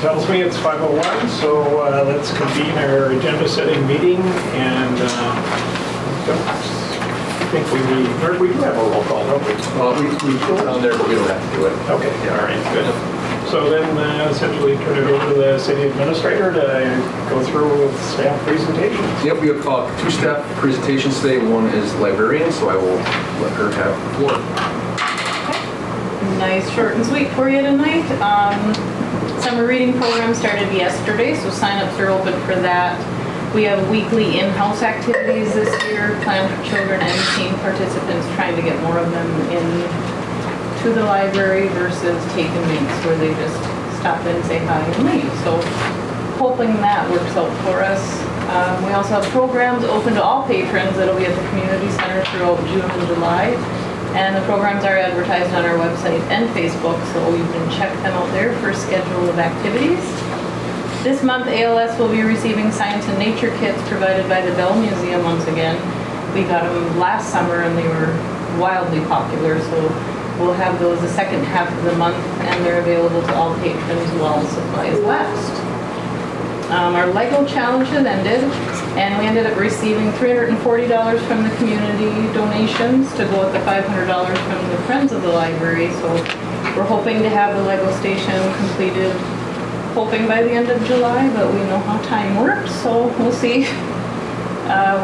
tells me it's 5:01, so let's convene our agenda setting meeting, and I think we do have a roll call, don't we? We put it on there, but we don't have to do it. Okay, all right, good. So then essentially turn it over to the city administrator to go through with staff presentations. Yep, we have two staff presentations today. One is librarian, so I will let her have the floor. Nice, short and sweet for you tonight. Summer reading program started yesterday, so sign-ups are open for that. We have weekly in-house activities this year planned for children and teen participants, trying to get more of them in to the library versus take and makes where they just stop in, say hi, and leave. So hoping that works out for us. We also have programs open to all patrons that'll be at the community center throughout June and July. And the programs are advertised on our website and Facebook, so you can check them out there for a schedule of activities. This month, ALS will be receiving science and nature kits provided by the Bell Museum once again. We got them last summer and they were wildly popular, so we'll have those the second half of the month, and they're available to all patrons while supplies last. Our Lego challenge has ended, and we ended up receiving $340 from the community donations to go with the $500 from the Friends of the Library. So we're hoping to have the Lego station completed, hoping by the end of July, but we know how time works, so we'll see.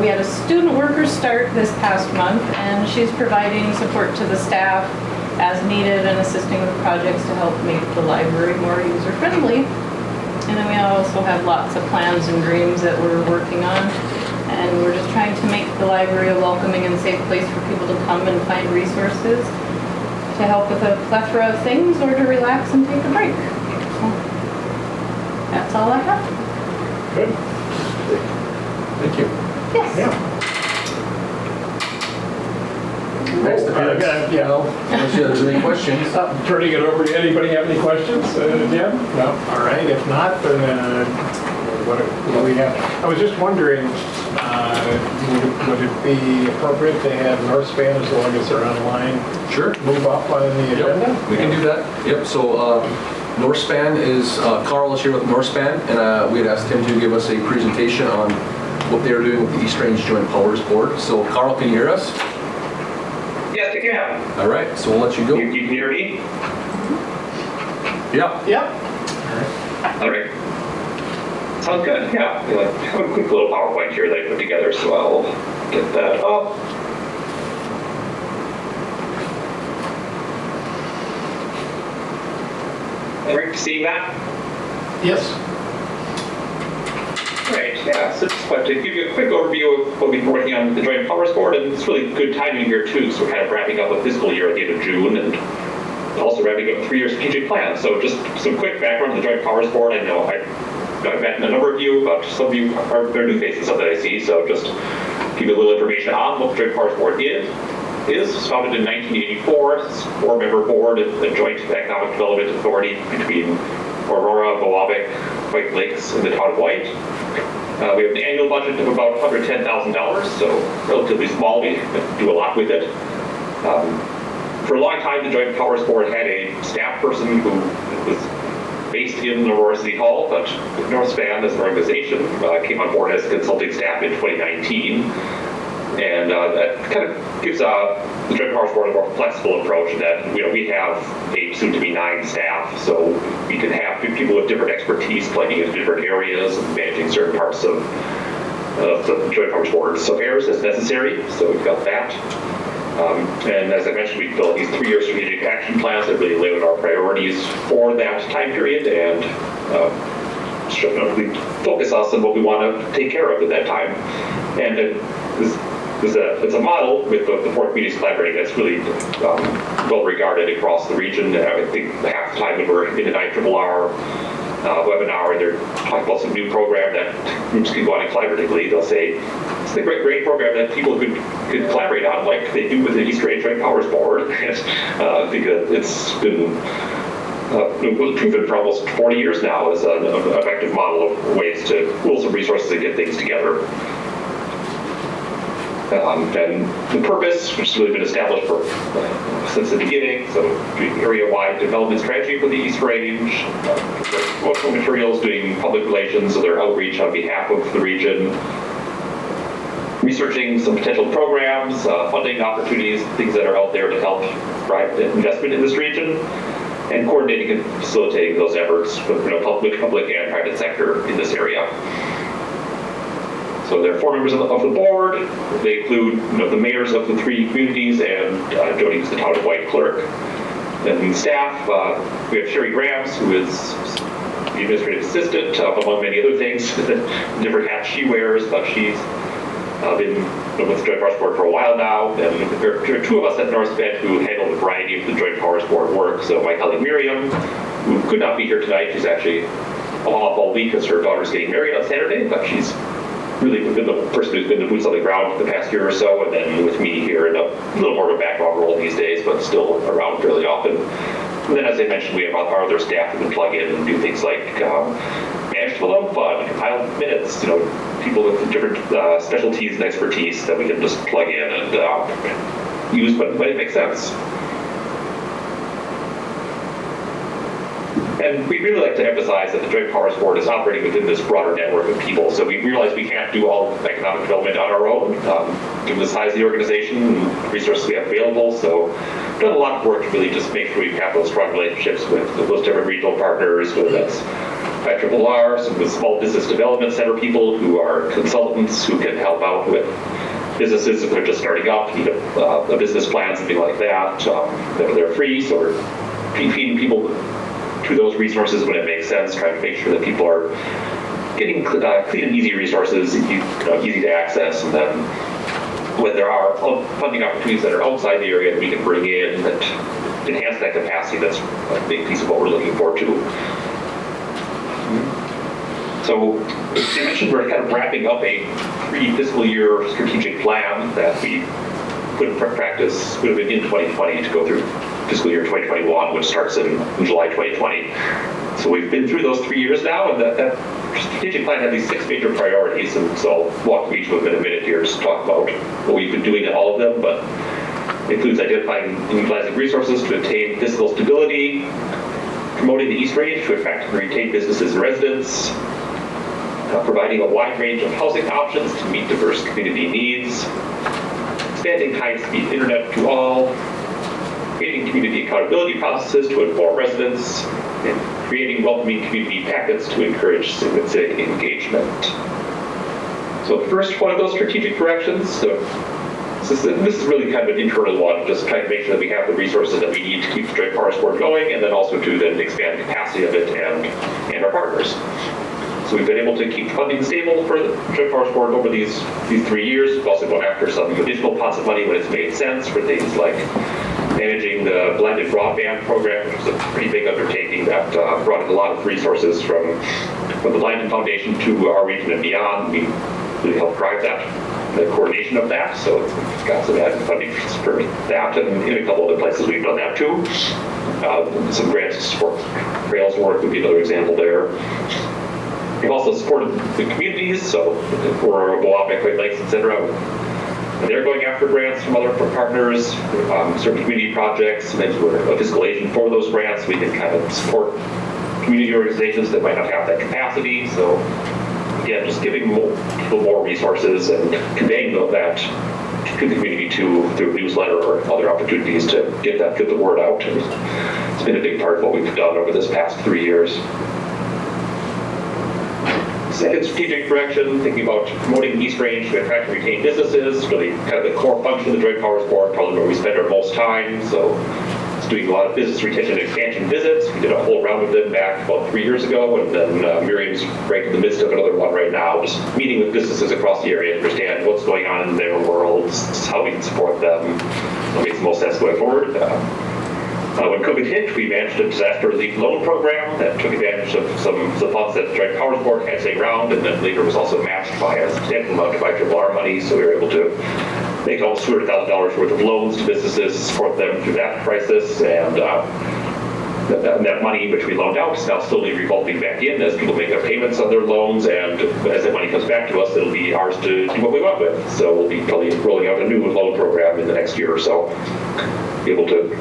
We had a student worker start this past month, and she's providing support to the staff as needed and assisting with projects to help make the library more user-friendly. And then we also have lots of plans and dreams that we're working on, and we're just trying to make the library a welcoming and safe place for people to come and find resources to help with a plethora of things or to relax and take a break. So that's all I have. Good. Thank you. Yes. Yeah. Next, Yeah. unless there's any questions. Turning it over to anybody have any questions? Yeah? No? All right. If not, then what do we have? I was just wondering, would it be appropriate to have North Span, as long as they're online, Sure. move up on the agenda? Yep, we can do that. Yep, so North Span is, Carl is here with North Span, and we had asked him to give us a presentation on what they're doing with the East Range Joint Powers Board. So Carl, can you hear us? Yes, I can. All right, so we'll let you go. You can hear me? Yeah. Yep. All right. Sounds good. Yeah. I have a quick little PowerPoint here that I put together, so I'll get that up. All right, seeing that? Yes. Great, yeah, so just wanted to give you a quick overview of what we've been working on with the Joint Powers Board, and it's really good timing here too, so we're kind of wrapping up a fiscal year at the end of June, and also wrapping up a 3-year strategic plan. So just some quick background on the Joint Powers Board. I know I've met a number of you, but some of you are very new faces that I see, so just give you a little information on what the Joint Powers Board is. It was founded in 1984, it's a 4-member board, a joint economic development authority between Aurora, Bowabic, White Lakes, and the town of White. We have an annual budget of about $110,000, so relatively small. We do a lot with it. For a long time, the Joint Powers Board had a staff person who was based in Aurora City Hall, but North Span, as an organization, came on board as consulting staff in 2019. And that kind of gives the Joint Powers Board a more flexible approach in that we have 8, soon to be 9 staff, so we can have people with different expertise playing in different areas and managing certain parts of the Joint Powers Board's affairs as necessary. So we've got that. And as I mentioned, we've built these 3-year strategic action plans that really lay out our priorities for that time period and we focus us on what we want to take care of at that time. And it's a model with the 4 communities collaborating that's really well regarded across the region. I think half the time when we're in an IRRR webinar and they're talking about some new program that groups can go on and collaboratively, they'll say, it's a great program that people could collaborate on like they do with the East Range Joint Powers Board. And I think it's been proven for almost 40 years now as an effective model of ways to pool some resources and get things together. And the purpose, which has really been established since the beginning, so doing area-wide development strategy for the East Range, promotional materials, doing public relations, so their outreach on behalf of the region, researching some potential programs, funding opportunities, things that are out there to help drive investment in this region, and coordinating and facilitating those efforts with public and private sector in this area. So there are 4 members of the board. They include the mayors of the 3 communities and Jody, who's the town-wide clerk. And staff, we have Sherry Grams, who is the administrative assistant, among many other things, different hats she wears, but she's been with the Joint Powers Board for a while now. And there are 2 of us at North Bend who handle a variety of the Joint Powers Board work. So my colleague Miriam, who could not be here tonight, she's actually off all week because her daughter's getting married on Saturday, but she's really been the person who's been the boots on the ground for the past year or so, and then with me here in a little more of a background role these days, but still around fairly often. And then, as I mentioned, we have our other staff who can plug in and do things like manage the loan fund, compile minutes, people with different specialties and expertise that we can just plug in and use when it makes sense. And we really like to emphasize that the Joint Powers Board is operating within this broader network of people. So we realize we can't do all economic development on our own, given the size of the organization and resources we have available. So we've done a lot of work to really just make sure we have those strong relationships with those different regional partners, whether that's IRRR, some of the Small Business Development Center people who are consultants who can help out with businesses if they're just starting up, need a business plan, something like that. They're free, so we're feeding people to those resources when it makes sense, trying to make sure that people are getting clean and easy resources, easy to access, and then when there are funding opportunities that are outside the area that we can bring in that enhance that capacity, that's a big piece of what we're looking forward to. So, as you mentioned, we're kind of wrapping up a pre-fiscal year strategic plan that we put in practice, would have been in 2020 to go through fiscal year 2021, which starts in July 2020. So we've been through those 3 years now, and that strategic plan had these 6 major priorities, and so I'll walk through each of them in a minute here to talk about what we've been doing in all of them, but it includes identifying and utilizing resources to attain fiscal stability, promoting the East Range to attract and retain businesses and residents, providing a wide range of housing options to meet diverse community needs, expanding high-speed internet to all, creating community accountability processes to inform residents, and creating welcoming community packets to encourage civic engagement. So the first one of those strategic directions, this is really kind of an internal one, just trying to make sure that we have the resources that we need to keep the Joint Powers Board going, and then also to then expand the capacity of it and our partners. So we've been able to keep funding stable for the Joint Powers Board over these 3 years. We've also gone after some additional pots of money when it's made sense for things like managing the blended broadband program, which was a pretty big undertaking that brought in a lot of resources from the Blinded Foundation to our region and beyond. We really helped drive the coordination of that, so we've got some added funding for that, and in a couple other places we've done that too. Some grants to support Trails work would be another example there. We've also supported the communities, so for Moab, Great Lakes, etc. They're going after grants from other partners, certain community projects, and then we're a fiscal agent for those grants. We can kind of support community organizations that might not have that capacity. So again, just giving people more resources and conveying that to the community through newsletter or other opportunities to get the word out. And it's been a big part of what we've done over this past 3 years. Second strategic direction, thinking about promoting the East Range to attract and retain businesses, really kind of the core function of the Joint Powers Board, probably where we spend our most time. So it's doing a lot of business retention and expansion visits. We did a whole round of them back about 3 years ago, and then Miriam's right in the midst of another one right now, just meeting with businesses across the area to understand what's going on in their worlds, how we can support them, what makes the most sense going forward. When COVID hit, we managed a disaster relief loan program that took advantage of some funds that the Joint Powers Board had staying around, and then later was also matched by a substantial amount of IRRR money, so we were able to make almost $200,000 worth of loans to businesses to support them through that crisis. And that money which we loaned out is now slowly revolving back in as people make their payments on their loans, and as that money comes back to us, it'll be ours to do what we want with. So we'll be probably rolling out a new loan program in the next year or so, be able to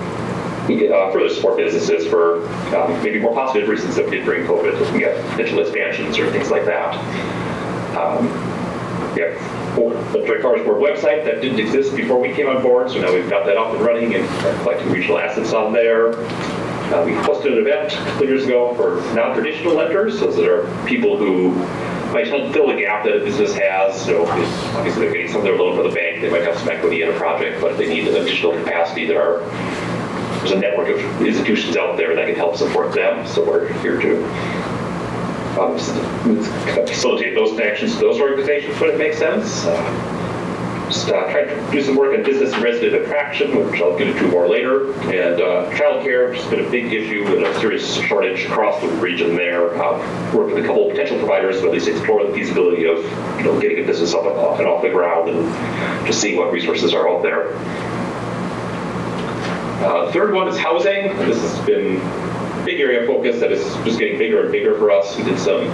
further support businesses for maybe more positive reasons that we did during COVID, looking at potential expansions or things like that. The Joint Powers Board website that didn't exist before we came on board, so now we've got that up and running and collecting regional assets on there. We hosted an event a couple years ago for non-traditional lenders. Those that are people who might help fill a gap that a business has. So obviously they're getting some of their loan from the bank. They might have some equity in a project, but if they need an additional capacity, there's a network of institutions out there that can help support them. So we're here to facilitate those connections to those organizations when it makes sense. Trying to do some work on business and resident attraction, which I'll get into more later. And childcare, which has been a big issue and a serious shortage across the region there. Worked with a couple of potential providers to at least explore the feasibility of getting a business up and off the ground and just seeing what resources are out there. The third one is housing. This has been a big area of focus that is just getting bigger and bigger for us. We did some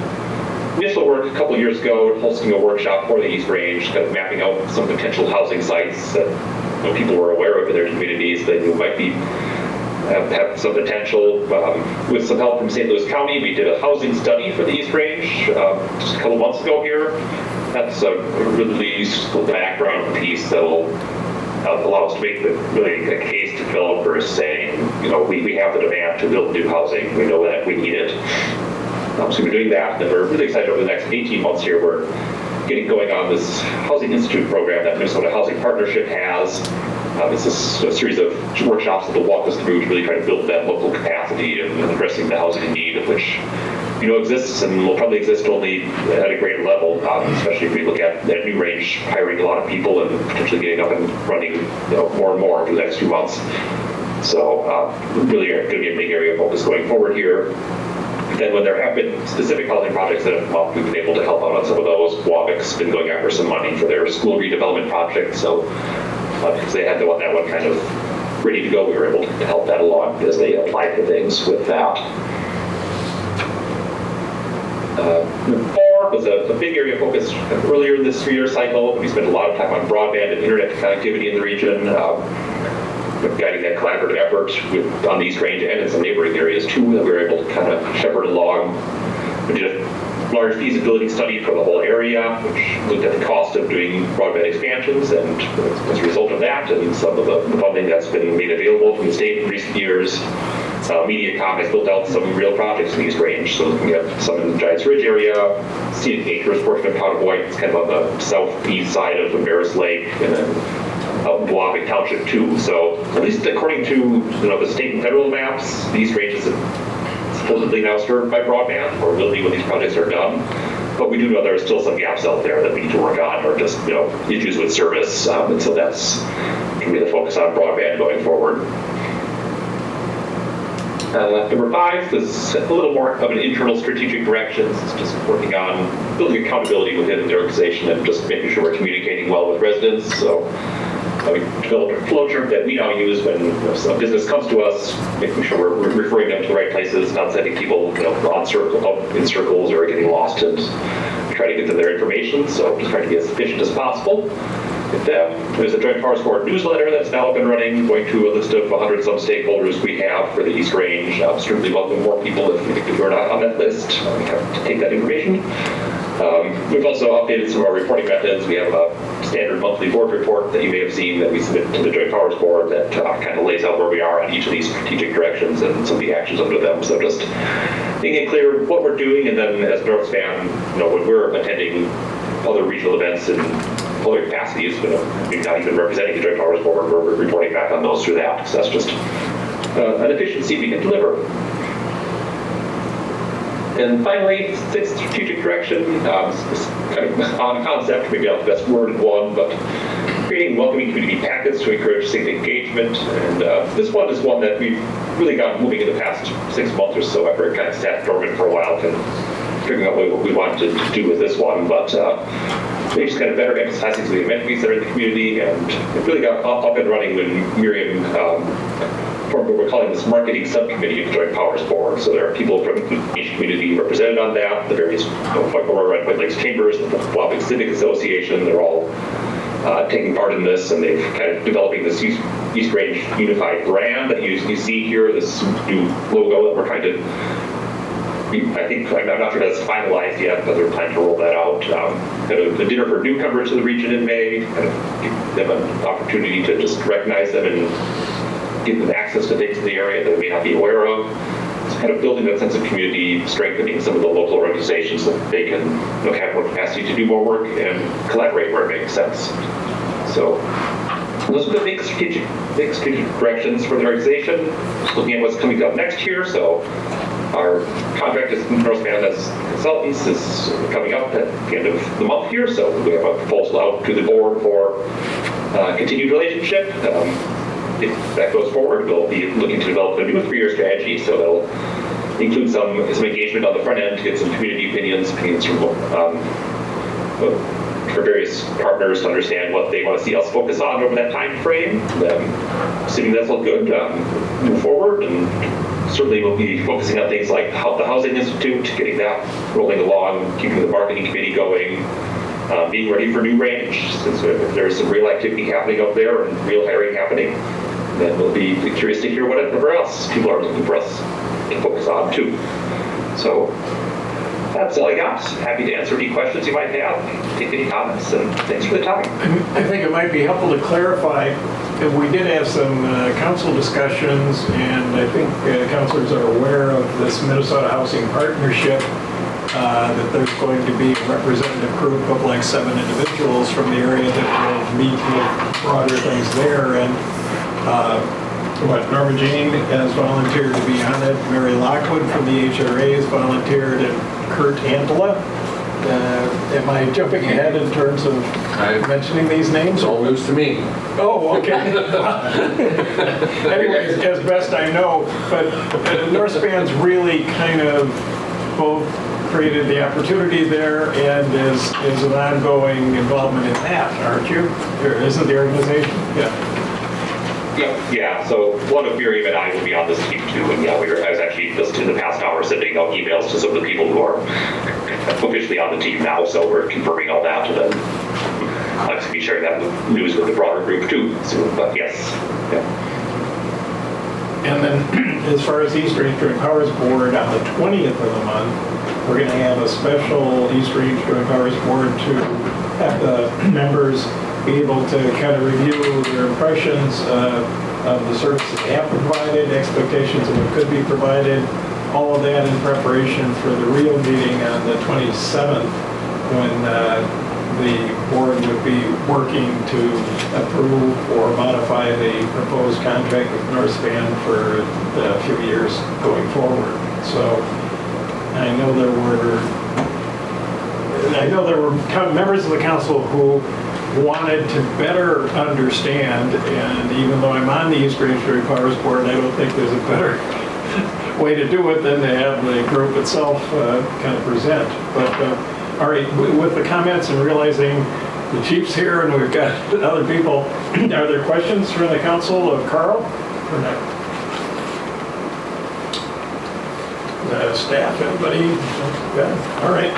initial work a couple of years ago, hosting a workshop for the East Range, kind of mapping out some potential housing sites that people were aware of in their communities that might be have some potential. With some help from St. Louis County, we did a housing study for the East Range just a couple months ago here. That's a really useful background piece that will allow us to make really a case to developers saying, we have the demand to build new housing. We know that we need it. So we're doing that, and we're really excited over the next 18 months here. We're getting going on this Housing Institute program that Minnesota Housing Partnership has. It's a series of workshops that will walk us through to really try to build that local capacity and addressing the housing need, which exists and will probably exist only at a greater level, especially if we look at that new range hiring a lot of people and potentially getting up and running more and more over the next few months. So really going to be a big area of focus going forward here. Then when there have been specific housing projects that have come up, we've been able to help out on some of those. Wabic's been going after some money for their school redevelopment project, so because they had that one kind of ready to go, we were able to help that along as they applied for things with that. Four was a big area of focus earlier in this 3-year cycle. We spent a lot of time on broadband and internet connectivity in the region. Guiding that collaborative effort on the East Range and in some neighboring areas too, that we were able to kind of shepherd along. We did a large feasibility study for the whole area, which looked at the cost of doing broadband expansions, and as a result of that and some of the funding that's been made available from the state in recent years, MediaCom has built out some real projects in the East Range. So looking at some in the Giants Ridge area, Scenic Acres portion of Cottaboy, it's kind of on the southeast side of Embarrass Lake, and then Wabic Township too. So at least according to the state and federal maps, the East Range is supposedly now served by broadband, or will be when these projects are done. But we do know there are still some gaps out there that we need to work on, or just issues with service, and so that's going to be the focus on broadband going forward. Number 5 is a little more of an internal strategic direction. It's just working on building accountability within the organization and just making sure we're communicating well with residents. So we developed a flow chart that we now use when a business comes to us, making sure we're referring them to the right places, not sending people in circles or getting lost and try to get them their information. So just trying to be as efficient as possible. There's a Joint Powers Board newsletter that's now up and running, going to a list of 100 some stakeholders we have for the East Range. Certainly welcome more people if you're not on that list. We have to take that information. We've also updated some of our reporting methods. We have a standard monthly board report that you may have seen that we submit to the Joint Powers Board that kind of lays out where we are on each of these strategic directions and some of the actions under them. So just making it clear what we're doing, and then as North Span, when we're attending other regional events and other capacities, maybe not even representing the Joint Powers Board, we're reporting back on those through that, because that's just an efficiency we can deliver. And finally, 6th strategic direction, kind of on concept, maybe not the best word in one, but creating welcoming community packets to encourage civic engagement. And this one is one that we've really got moving in the past 6 months or so after it kind of sat dormant for a while, and figuring out what we wanted to do with this one. But they just kind of better emphasizing some of the amenities that are in the community, and it really got up and running when Miriam formed we're calling this marketing subcommittee of the Joint Powers Board. So there are people from each community represented on that, the various Aurora and White Lakes Chambers, the Wabash Civic Association, they're all taking part in this, and they've kind of developing this East Range unified brand that you see here, this new logo that we're trying to, I think, I'm not sure that's finalized yet, but they're planning to roll that out. Kind of a dinner for newcomers to the region in May, kind of give them an opportunity to just recognize them and give them access to things in the area that they may not be aware of. It's kind of building that sense of community, strengthening some of the local organizations so that they can have more capacity to do more work and collaborate where it makes sense. So those are the big strategic directions for the organization. Just looking at what's coming up next year. So our contract as Northman as consultants is coming up at the end of the month here. So we have a proposal out to the board for continued relationship. If that goes forward, we'll be looking to develop a new 3-year strategy. So that'll include some engagement on the front end to get some community opinions for various partners to understand what they want to see us focus on over that time frame. Assuming that's all good, move forward, and certainly we'll be focusing on things like the Housing Institute, getting that rolling along, keeping the marketing committee going, being ready for new range, since there's some real activity happening up there and real hiring happening. Then we'll be curious to hear whatever else people are looking for us to focus on too. So that's all I got. Happy to answer any questions you might have, take any comments, and thanks for the time. I think it might be helpful to clarify that we did have some council discussions, and I think councilors are aware of this Minnesota Housing Partnership, that there's going to be a representative group of like 7 individuals from the area that will meet with broader things there. And Norma Jean has volunteered to be on it. Mary Lockwood from the HRA has volunteered, and Kurt Antela. Am I jumping ahead in terms of mentioning these names? It's all news to me. Oh, okay. Anyways, as best I know, but Northspan's really kind of both created the opportunity there and is an ongoing involvement in that, aren't you? Isn't the organization? Yeah. Yeah, so one of Miriam and I will be on this team too, and yeah, I was actually just in the past hour sending out emails to some of the people who are officially on the team now, so we're confirming all that, and then I'll actually be sharing that news with the broader group too soon, but yes. Yeah. And then as far as East Range Joint Powers Board, on the 20th of the month, we're going to have a special East Range Joint Powers Board to have the members be able to kind of review their impressions of the services they have provided, expectations of what could be provided, all of that in preparation for the real meeting on the 27th, when the board would be working to approve or modify the proposed contract with Northspan for a few years going forward. So I know there were members of the council who wanted to better understand, and even though I'm on the East Range Joint Powers Board, I don't think there's a better way to do it than to have the group itself kind of present. But all right, with the comments and realizing the chief's here and we've got other people, are there questions from the council of Carl or not? Staff, anybody? Yeah. All right.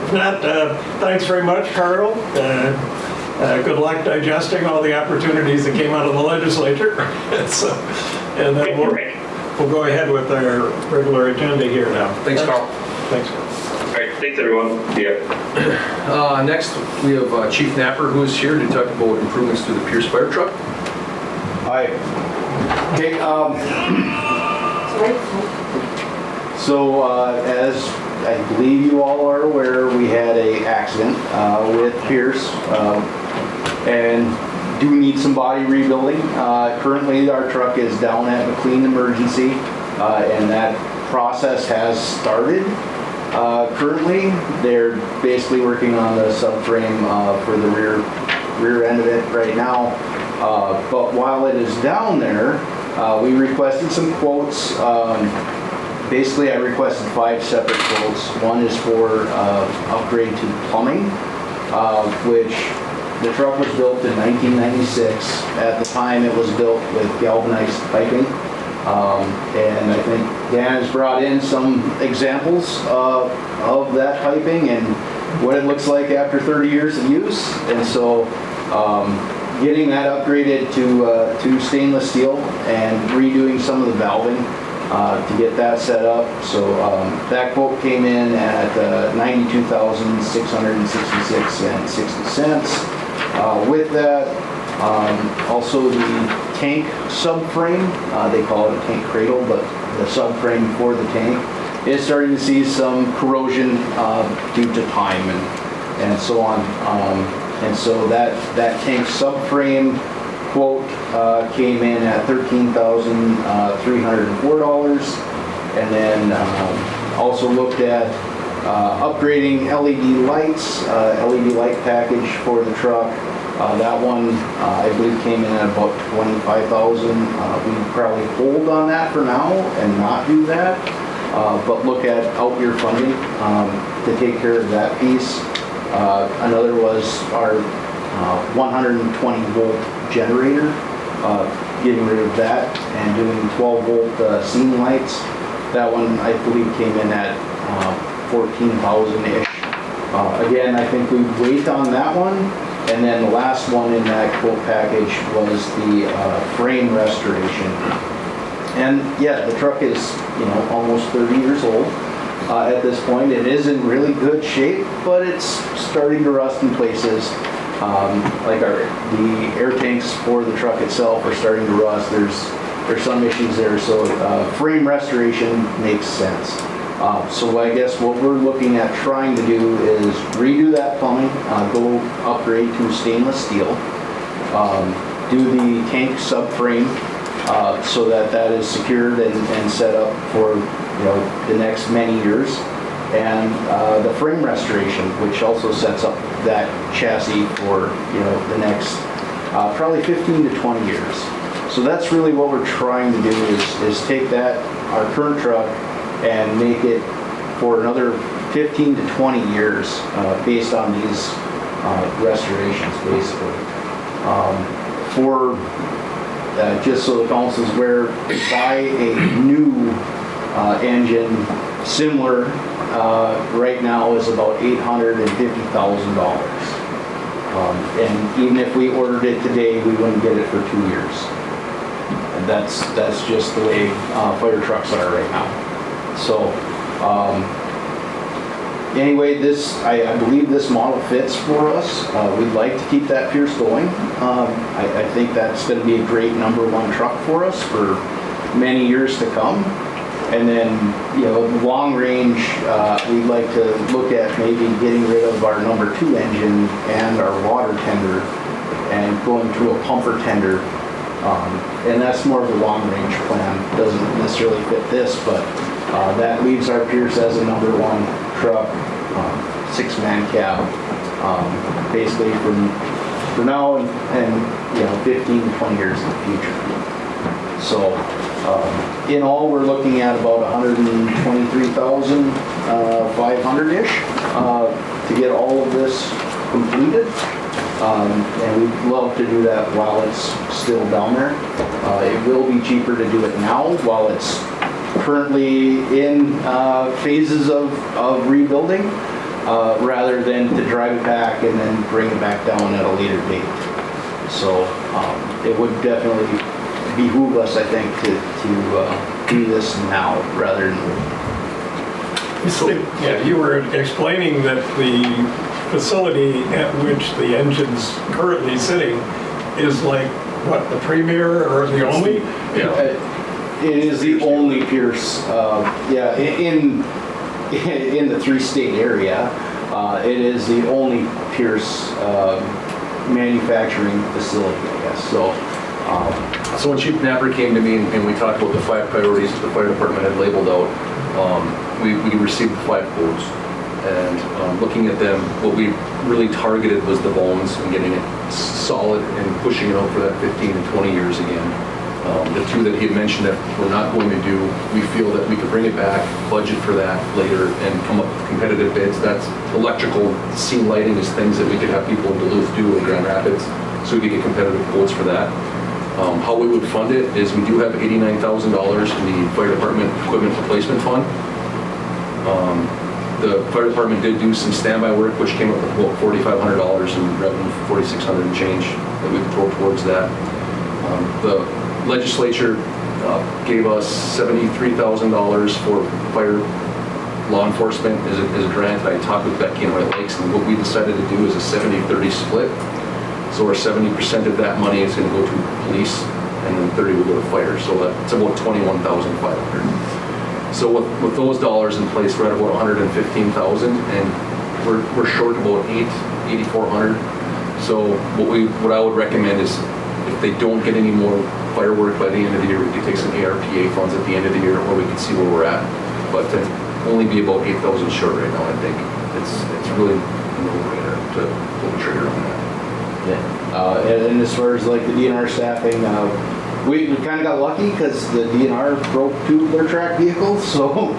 If not, thanks very much, Carl. Good luck digesting all the opportunities that came out of the legislature. And then we'll go ahead with our regular agenda here now. Thanks, Carl. Thanks, Carl. All right, thanks everyone. Yeah. Next, we have Chief Napper, who is here to talk about improvements to the Pierce fire truck. Hi. Okay, so as I believe you all are aware, we had an accident with Pierce and do need some body rebuilding. Currently our truck is down at McLean Emergency and that process has started. Currently they're basically working on the subframe for the rear end of it right now. But while it is down there, we requested some quotes. Basically, I requested 5 separate quotes. One is for upgrade to plumbing, which the truck was built in 1996. At the time, it was built with galvanized piping. And I think Dan has brought in some examples of that piping and what it looks like after 30 years of use. And so getting that upgraded to stainless steel and redoing some of the valving to get that set up. So that quote came in at $92,666.60. With that, also the tank subframe, they call it a tank cradle, but the subframe for the tank is starting to see some corrosion due to time and so on. And so that tank subframe quote came in at $13,304. And then also looked at upgrading LED lights, LED light package for the truck. That one, I believe, came in at about $25,000. We'd probably hold on that for now and not do that, but look at out-year funding to take care of that piece. Another was our 120 volt generator, getting rid of that and doing 12 volt scene lights. That one, I believe, came in at 14,000-ish. Again, I think we'd wait on that one. And then the last one in that quote package was the frame restoration. And yeah, the truck is, almost 30 years old at this point. It is in really good shape, but it's starting to rust in places. Like the air tanks for the truck itself are starting to rust. There's some issues there, so frame restoration makes sense. So I guess what we're looking at trying to do is redo that plumbing, go upgrade to stainless steel, do the tank subframe so that is secured and set up for the next many years, and the frame restoration, which also sets up that chassis for the next probably 15 to 20 years. So that's really what we're trying to do is take our current truck and make it for another 15 to 20 years based on these restorations, basically. Just so the council's aware, to buy a new engine similar right now is about $850,000. And even if we ordered it today, we wouldn't get it for 2 years. And that's just the way fire trucks are right now. So anyway, I believe this model fits for us. We'd like to keep that Pierce going. I think that's going to be a great #1 truck for us for many years to come. And then, long range, we'd like to look at maybe getting rid of our #2 engine and our water tender and going to a pumper tender. And that's more of a long range plan. Doesn't necessarily fit this, but that leaves our Pierce as a #1 truck, 6-man cab, basically for now and 15 to 20 years in the future. So in all, we're looking at about $123,500-ish to get all of this completed. And we'd love to do that while it's still down there. It will be cheaper to do it now while it's currently in phases of rebuilding, rather than to drive it back and then bring it back down at a later date. So it would definitely behoove us, I think, to do this now rather than. Yeah, you were explaining that the facility at which the engine's currently sitting is like, what, the premier or the only? Yeah. It is the only Pierce, in the 3-state area. It is the only Pierce manufacturing facility, I guess. So when Chief Napper came to me and we talked about the 5 priorities that the fire department had labeled out, we received 5 quotes. And looking at them, what we really targeted was the bones and getting it solid and pushing it out for that 15 to 20 years again. The 2 that he had mentioned that we're not going to do, we feel that we could bring it back, budget for that later, and come up with competitive bids. That's electrical, scene lighting is things that we could have people in Duluth do in Grand Rapids, so we could get competitive quotes for that. How we would fund it is we do have $89,000 in the fire department equipment replacement fund. The fire department did do some standby work, which came up with about $4,500 in revenue, $4,600 and change that we could throw towards that. The legislature gave us $73,000 for fire law enforcement as a grant. I talked with Becky in White Lakes, and what we decided to do is a 70-30 split. So our 70% of that money is going to go to police, and then 30 will go to fire. So that's about $21,500. So with those dollars in place, we're at about $115,000, and we're short about $8,400. So what I would recommend is, if they don't get any more firework by the end of the year, we could take some ARPA funds at the end of the year, or we can see where we're at. But only be about 8,000 short right now, I think. It's really a no-brainer to pull the trigger on that. Yeah. And as far as like the DNR staffing, we kind of got lucky because the DNR broke 2 of their track vehicles, so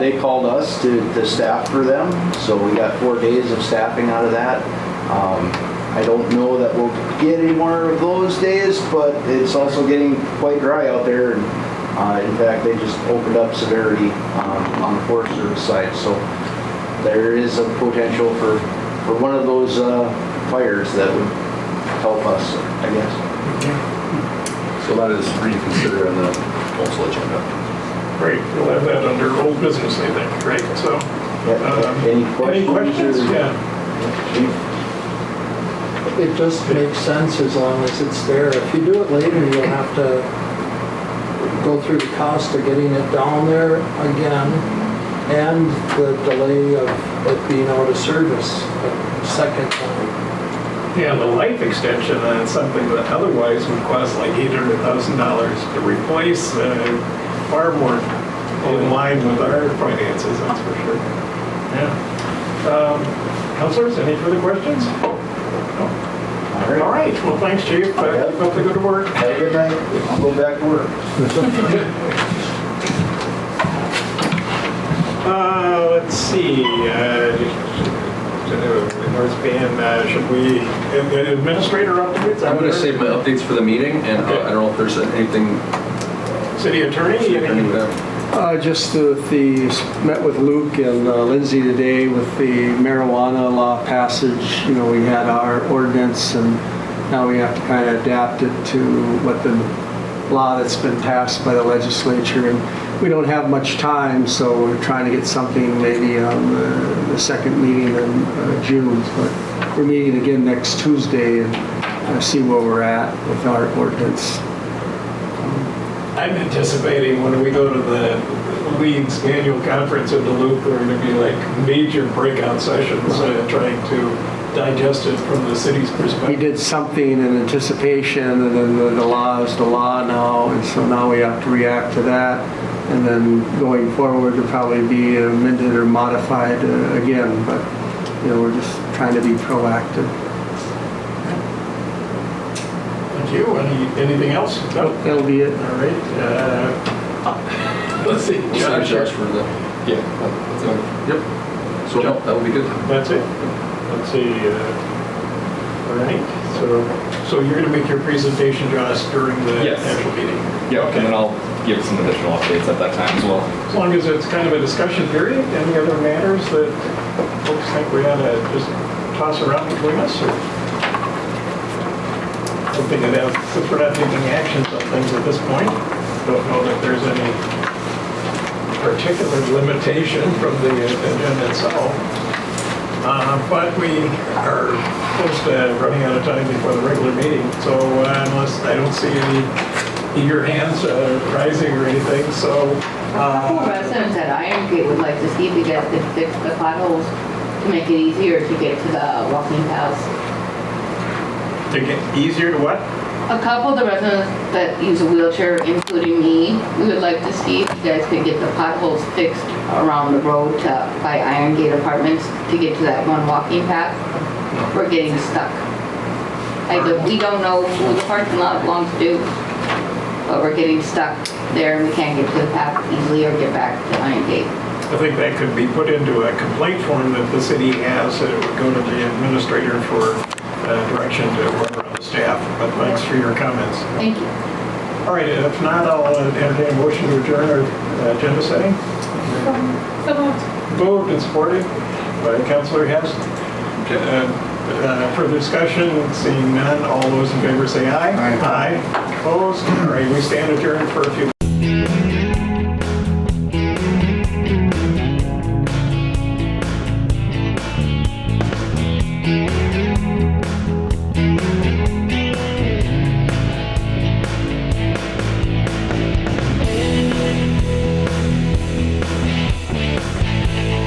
they called us to staff for them. So we got 4 days of staffing out of that. I don't know that we'll get any more of those days, but it's also getting quite dry out there. And, in fact, they just opened up severity on the Forest Service side, so there is a potential for one of those fires that would help us, I guess. So that is for you to consider on the council agenda. Great, we'll have that under old business, I think, right? So, Any questions? Or- Yeah. It just makes sense as long as it's there. If you do it later, you'll have to go through the cost of getting it down there again, and the delay of it being out of service a second time. Yeah, the life extension on something that otherwise would cost like $800,000 to replace, far more in line with our finances, that's for sure. Yeah. Councilors, any further questions? No? All right, well, thanks, Chief. Keep up the good work. Have a good night. I'll go back to work. Let's see, North Bend, should we, administrator updates? I'm going to save my updates for the meeting, and Okay. I don't know if there's anything. City attorney? Anything with that? Just met with Luke and Lindsay today with the marijuana law passage. You know, we had our ordinance, and now we have to kind of adapt it to what the law that's been passed by the legislature. And we don't have much time, so we're trying to get something maybe on the second meeting in June. But we're meeting again next Tuesday and see where we're at with our ordinance. I'm anticipating when we go to the League's annual conference in Duluth, there are going to be like major breakout sessions trying to digest it from the city's We perspective. did something in anticipation, and then the law is the law now, and so now we have to react to that. And then going forward, it'll probably be amended or modified again, but, you know, we're just trying to be proactive. Thank you. Anything else? No? That'll be it. All right. Let's see. Josh for the. Yeah. Yep. So no, that would be good. That's it. Let's see. All right. So you're going to make your presentation to us during the Yes. actual meeting? Yeah, Okay. and then I'll give some additional updates at that time as well. As long as it's kind of a discussion period, any other matters that folks think we ought to just toss around between us? Or something that, since we're not taking actions on things at this point, don't know that there's any particular limitation from the agenda itself. But we are close to running out of time before the regular meeting, so unless I don't see any eager hands rising or anything, so. Couple residents at Iron Gate would like to see if you guys could fix the potholes to make it easier to get to the walking paths. To get easier to what? A couple of the residents that use a wheelchair, including me, we would like to see if you guys could get the potholes fixed around the road by Iron Gate Apartments to get to that one walking path. We're getting stuck. We don't know who the parking lot belongs to, but we're getting stuck there and we can't get to the path easily or get back to Iron Gate. I think that could be put into a complaint form that the city has, that it would go to the administrator for direction to whoever on the staff, but thanks for your comments. Thank you. All right, if not, I'll entertain a motion to adjourn our agenda setting. Moved and supported by Councilor Hess. Further discussion, seeing none, all those in favor say aye. Aye. Opposed? All right, we stand adjourned for a few